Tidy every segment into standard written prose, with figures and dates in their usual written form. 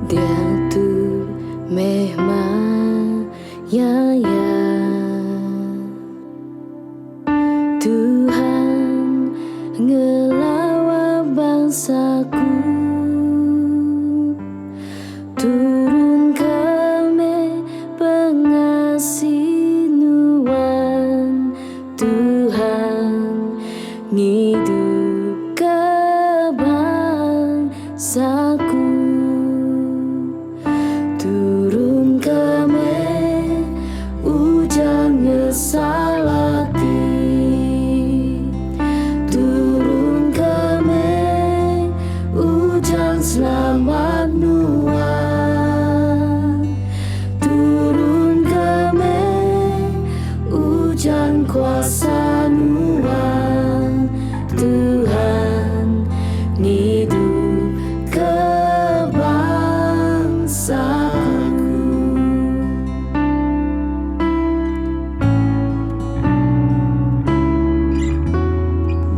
Dia tu memang ya Tuhan ngelawat bangsaku, turun kami pengasih nuan Tuhan ngidup ke bangsaku, turun kami hujan ngesalati, turun kami hujan selamat nuan, turun kami hujan kuasa nuan Tuhan ngidup ke bangsaku.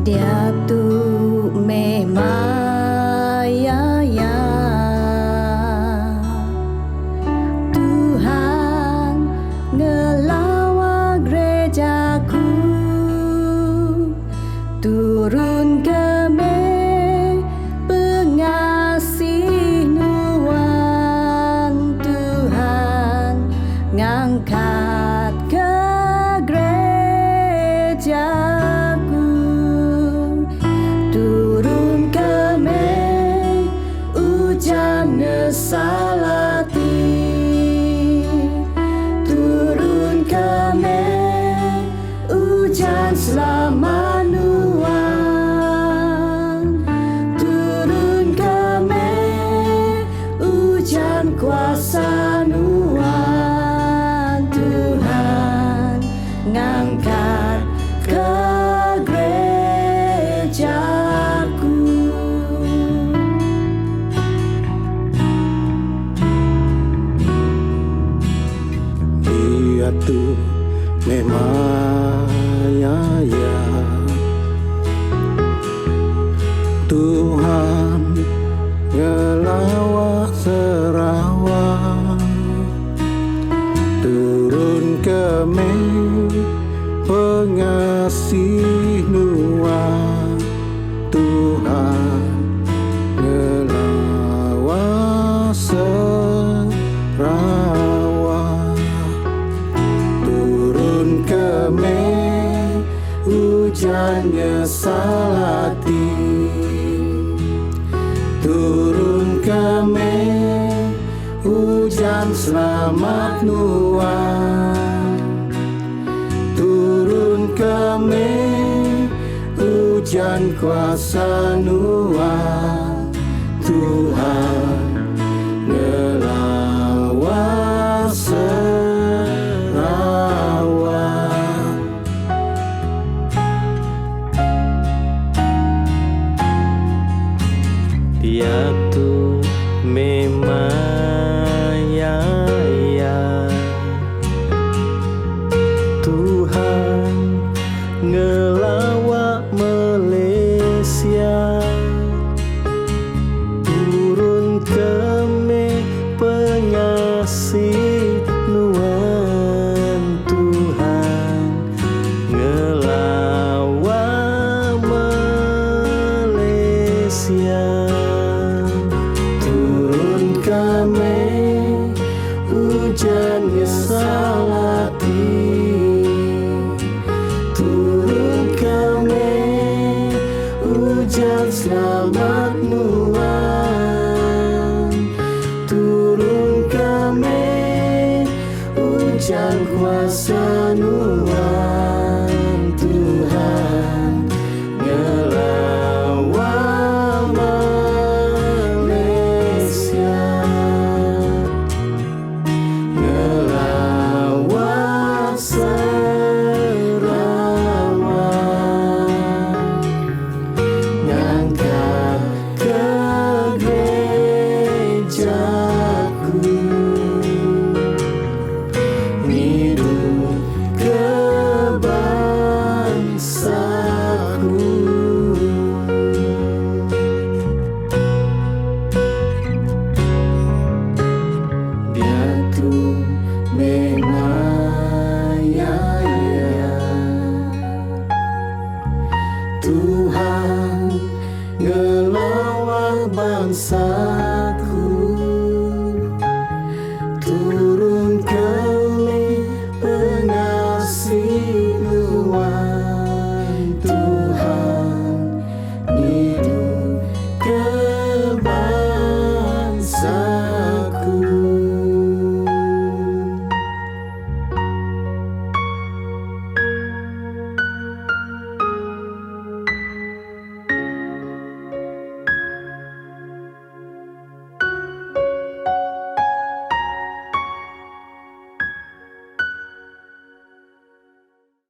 Dia tu memang ya Tuhan ngelawat gerejaku, turun kami pengasih nuan Tuhan ngangkat ke gerejaku, turun kami hujan ngesalati, turun kami hujan selamat nuan, turun kami hujan kuasa nuan Tuhan ngangkat ke gerejaku. Dia tu memang ya Tuhan ngelawat Sarawak, turun kami pengasih nuan Tuhan ngelawat Sarawak, turun kami hujan ngesalati, turun kami hujan selamat nuan, turun kami hujan kuasa nuan Tuhan ngelawat Sarawak. Dia tu memang ya Tuhan ngelawat Malaysia, turun kami pengasih nuan Tuhan ngelawat Malaysia, turun kami hujan ngesalati, turun kami hujan selamat nuan, turun kami hujan kuasa nuan.